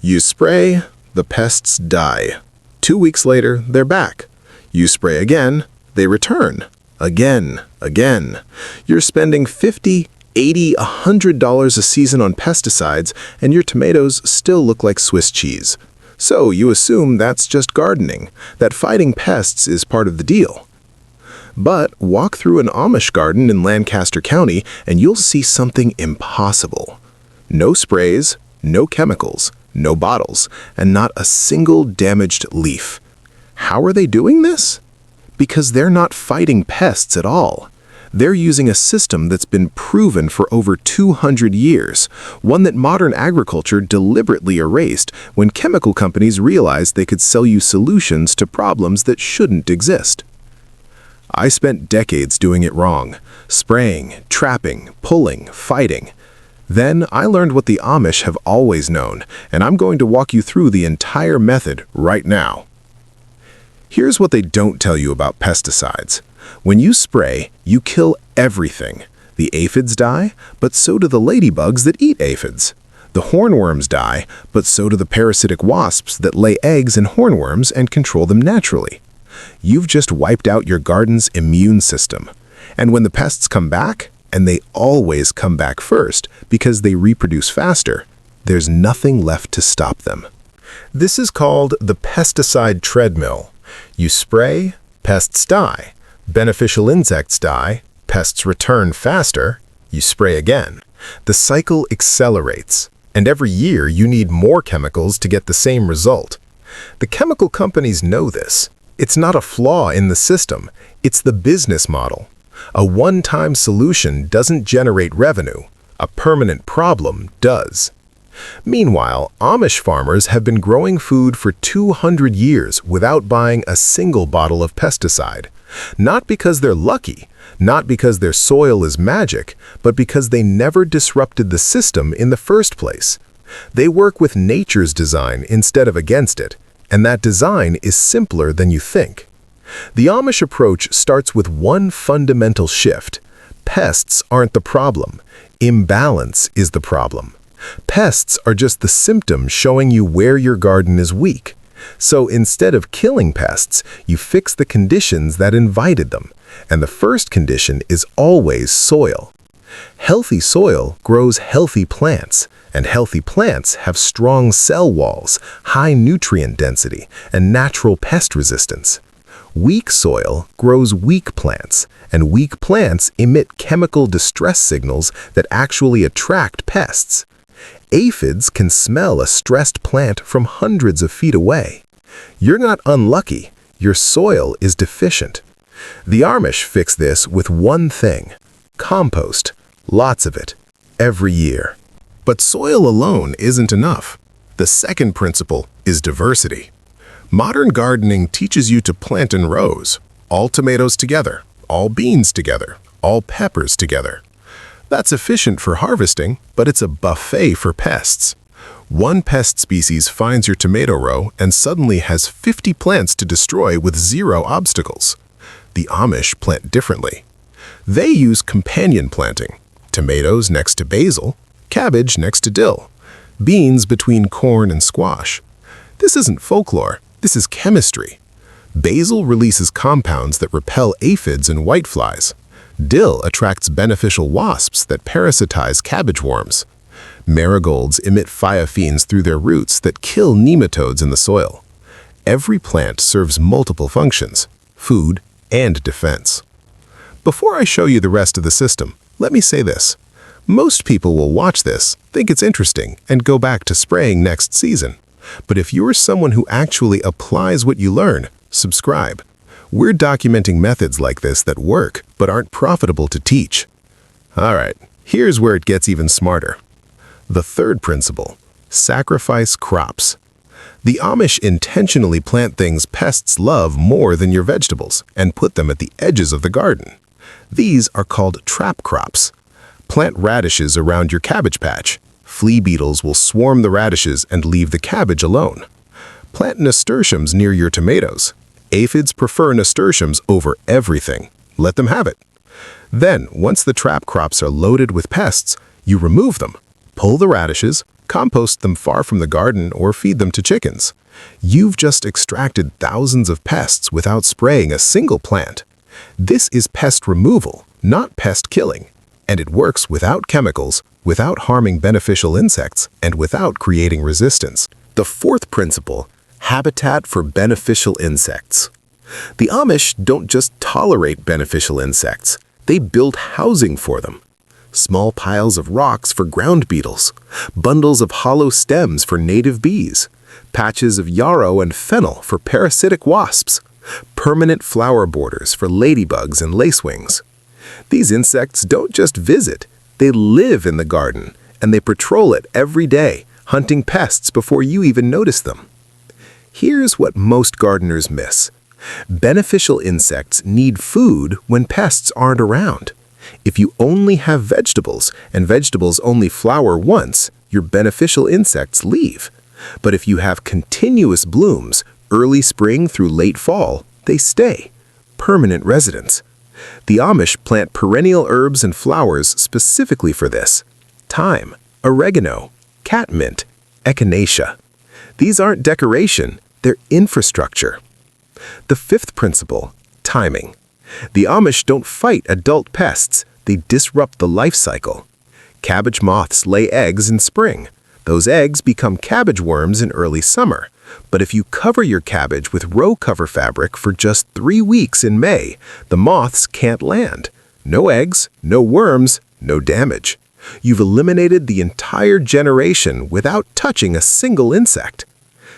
You spray, the pests die. 2 weeks later, they're back. You spray again, they return. Again. You're spending $50, $80, $100 a season on pesticides, and your tomatoes still look like Swiss cheese. So you assume that's just gardening, that fighting pests is part of the deal. But walk through an Amish garden in Lancaster County and you'll see something impossible. No sprays, no chemicals, no bottles, and not a single damaged leaf. How are they doing this? Because they're not fighting pests at all. They're using a system that's been proven for over 200 years, one that modern agriculture deliberately erased when chemical companies realized they could sell you solutions to problems that shouldn't exist. I spent decades doing it wrong, spraying, trapping, pulling, fighting. Then I learned what the Amish have always known, and I'm going to walk you through the entire method right now. Here's what they don't tell you about pesticides. When you spray, you kill everything. The aphids die, but so do the ladybugs that eat aphids. The hornworms die, but so do the parasitic wasps that lay eggs in hornworms and control them naturally. You've just wiped out your garden's immune system. And when the pests come back, and they always come back first because they reproduce faster, there's nothing left to stop them. This is called the pesticide treadmill. You spray, pests die. Beneficial insects die, pests return faster, you spray again. The cycle accelerates, and every year you need more chemicals to get the same result. The chemical companies know this. It's not a flaw in the system, it's the business model. A one-time solution doesn't generate revenue, a permanent problem does. Meanwhile, Amish farmers have been growing food for 200 years without buying a single bottle of pesticide. Not because they're lucky, not because their soil is magic, but because they never disrupted the system in the first place. They work with nature's design instead of against it, and that design is simpler than you think. The Amish approach starts with one fundamental shift. Pests aren't the problem. Imbalance is the problem. Pests are just the symptom showing you where your garden is weak. So instead of killing pests, you fix the conditions that invited them. And the first condition is always soil. Healthy soil grows healthy plants, and healthy plants have strong cell walls, high nutrient density, and natural pest resistance. Weak soil grows weak plants, and weak plants emit chemical distress signals that actually attract pests. Aphids can smell a stressed plant from hundreds of feet away. You're not unlucky, your soil is deficient. The Amish fix this with one thing: compost, lots of it, every year. But soil alone isn't enough. The second principle is diversity. Modern gardening teaches you to plant in rows, all tomatoes together, all beans together, all peppers together. That's efficient for harvesting, but it's a buffet for pests. One pest species finds your tomato row and suddenly has 50 plants to destroy with 0 obstacles. The Amish plant differently. They use companion planting, tomatoes next to basil, cabbage next to dill, beans between corn and squash. This isn't folklore, this is chemistry. Basil releases compounds that repel aphids and whiteflies. Dill attracts beneficial wasps that parasitize cabbage worms. Marigolds emit phytophthaleins through their roots that kill nematodes in the soil. Every plant serves multiple functions: food and defense. Before I show you the rest of the system, let me say this. Most people will watch this, think it's interesting, and go back to spraying next season. But if you're someone who actually applies what you learn, subscribe. We're documenting methods like this that work, but aren't profitable to teach. Alright, here's where it gets even smarter. The third principle: sacrifice crops. The Amish intentionally plant things pests love more than your vegetables and put them at the edges of the garden. These are called trap crops. Plant radishes around your cabbage patch. Flea beetles will swarm the radishes and leave the cabbage alone. Plant nasturtiums near your tomatoes. Aphids prefer nasturtiums over everything. Let them have it. Then, once the trap crops are loaded with pests, you remove them. Pull the radishes, compost them far from the garden, or feed them to chickens. You've just extracted thousands of pests without spraying a single plant. This is pest removal, not pest killing. And it works without chemicals, without harming beneficial insects, and without creating resistance. The fourth principle: habitat for beneficial insects. The Amish don't just tolerate beneficial insects, they build housing for them. Small piles of rocks for ground beetles, bundles of hollow stems for native bees, patches of yarrow and fennel for parasitic wasps, permanent flower borders for ladybugs and lacewings. These insects don't just visit, they live in the garden, and they patrol it every day, hunting pests before you even notice them. Here's what most gardeners miss. Beneficial insects need food when pests aren't around. If you only have vegetables, and vegetables only flower once, your beneficial insects leave. But if you have continuous blooms, early spring through late fall, they stay. Permanent residents. The Amish plant perennial herbs and flowers specifically for this. Thyme, oregano, catmint, echinacea. These aren't decoration, they're infrastructure. The fifth principle: timing. The Amish don't fight adult pests, they disrupt the life cycle. Cabbage moths lay eggs in spring. Those eggs become cabbage worms in early summer. But if you cover your cabbage with row cover fabric for just 3 weeks in May, the moths can't land. No eggs, no worms, no damage. You've eliminated the entire generation without touching a single insect.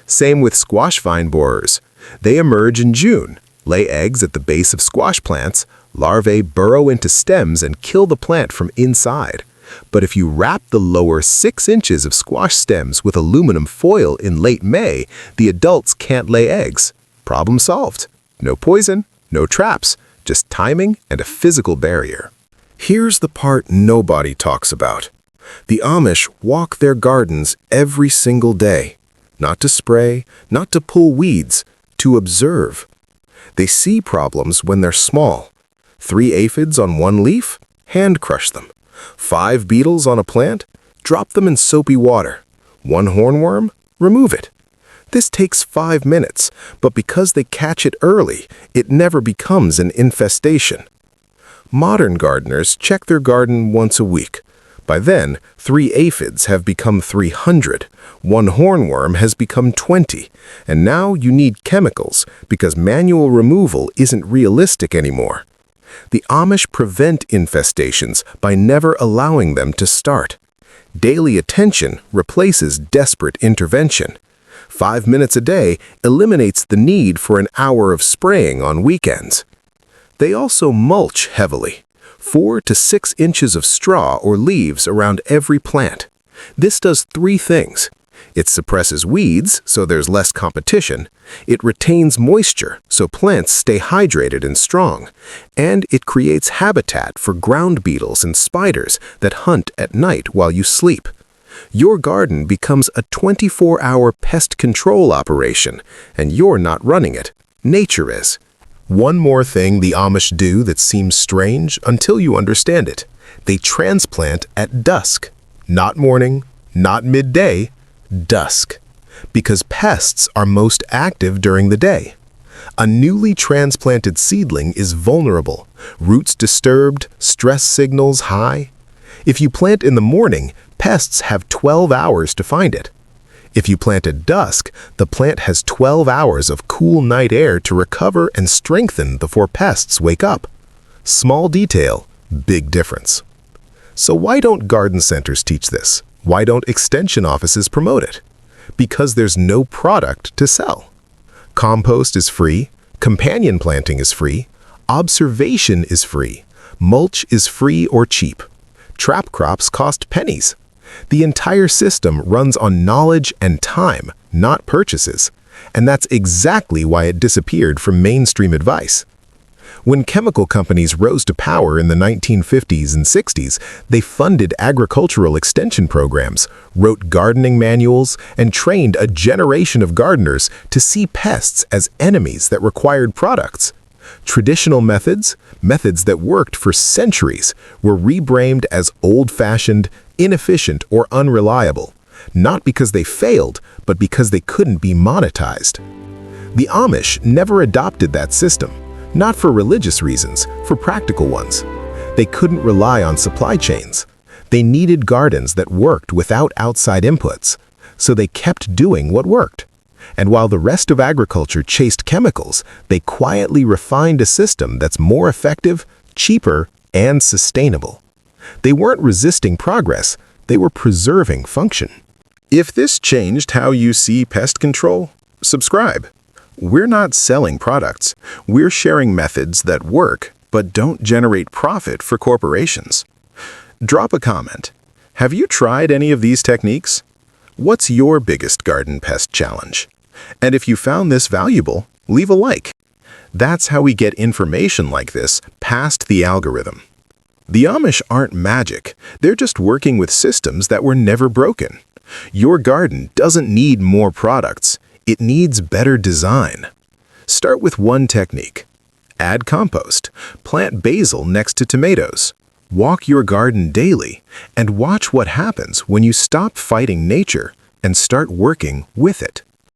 Same with squash vine borers. They emerge in June, lay eggs at the base of squash plants, larvae burrow into stems and kill the plant from inside. But if you wrap the lower 6 inches of squash stems with aluminum foil in late May, the adults can't lay eggs. Problem solved. No poison, no traps, just timing and a physical barrier. Here's the part nobody talks about. The Amish walk their gardens every single day. Not to spray, not to pull weeds, to observe. They see problems when they're small. 3 aphids on one leaf? Hand crush them. 5 beetles on a plant? Drop them in soapy water. 1 hornworm? Remove it. This takes 5 minutes, but because they catch it early, it never becomes an infestation. Modern gardeners check their garden once a week. By then, 3 aphids have become 300, 1 hornworm has become 20, and now you need chemicals because manual removal isn't realistic anymore. The Amish prevent infestations by never allowing them to start. Daily attention replaces desperate intervention. 5 minutes a day eliminates the need for an hour of spraying on weekends. They also mulch heavily. 4 to 6 inches of straw or leaves around every plant. This does 3 things. It suppresses weeds, so there's less competition. It retains moisture, so plants stay hydrated and strong. And it creates habitat for ground beetles and spiders that hunt at night while you sleep. Your garden becomes a 24-hour pest control operation, and you're not running it. Nature is. One more thing the Amish do that seems strange until you understand it. They transplant at dusk. Not morning, not midday, dusk. Because pests are most active during the day. A newly transplanted seedling is vulnerable, roots disturbed, stress signals high. If you plant in the morning, pests have 12 hours to find it. If you plant at dusk, the plant has 12 hours of cool night air to recover and strengthen before pests wake up. Small detail, big difference. So why don't garden centers teach this? Why don't extension offices promote it? Because there's no product to sell. Compost is free, companion planting is free, observation is free, mulch is free or cheap. Trap crops cost pennies. The entire system runs on knowledge and time, not purchases. And that's exactly why it disappeared from mainstream advice. When chemical companies rose to power in the 1950s and 60s, they funded agricultural extension programs, wrote gardening manuals, and trained a generation of gardeners to see pests as enemies that required products. Traditional methods that worked for centuries, were rebranded as old-fashioned, inefficient, or unreliable. Not because they failed, but because they couldn't be monetized. The Amish never adopted that system, not for religious reasons, for practical ones. They couldn't rely on supply chains. They needed gardens that worked without outside inputs, so they kept doing what worked. And while the rest of agriculture chased chemicals, they quietly refined a system that's more effective, cheaper, and sustainable. They weren't resisting progress, they were preserving function. If this changed how you see pest control, subscribe. We're not selling products. We're sharing methods that work but don't generate profit for corporations. Drop a comment. Have you tried any of these techniques? What's your biggest garden pest challenge? And if you found this valuable, leave a like. That's how we get information like this past the algorithm. The Amish aren't magic. They're just working with systems that were never broken. Your garden doesn't need more products. It needs better design. Start with one technique. Add compost. Plant basil next to tomatoes. Walk your garden daily and watch what happens when you stop fighting nature and start working with it.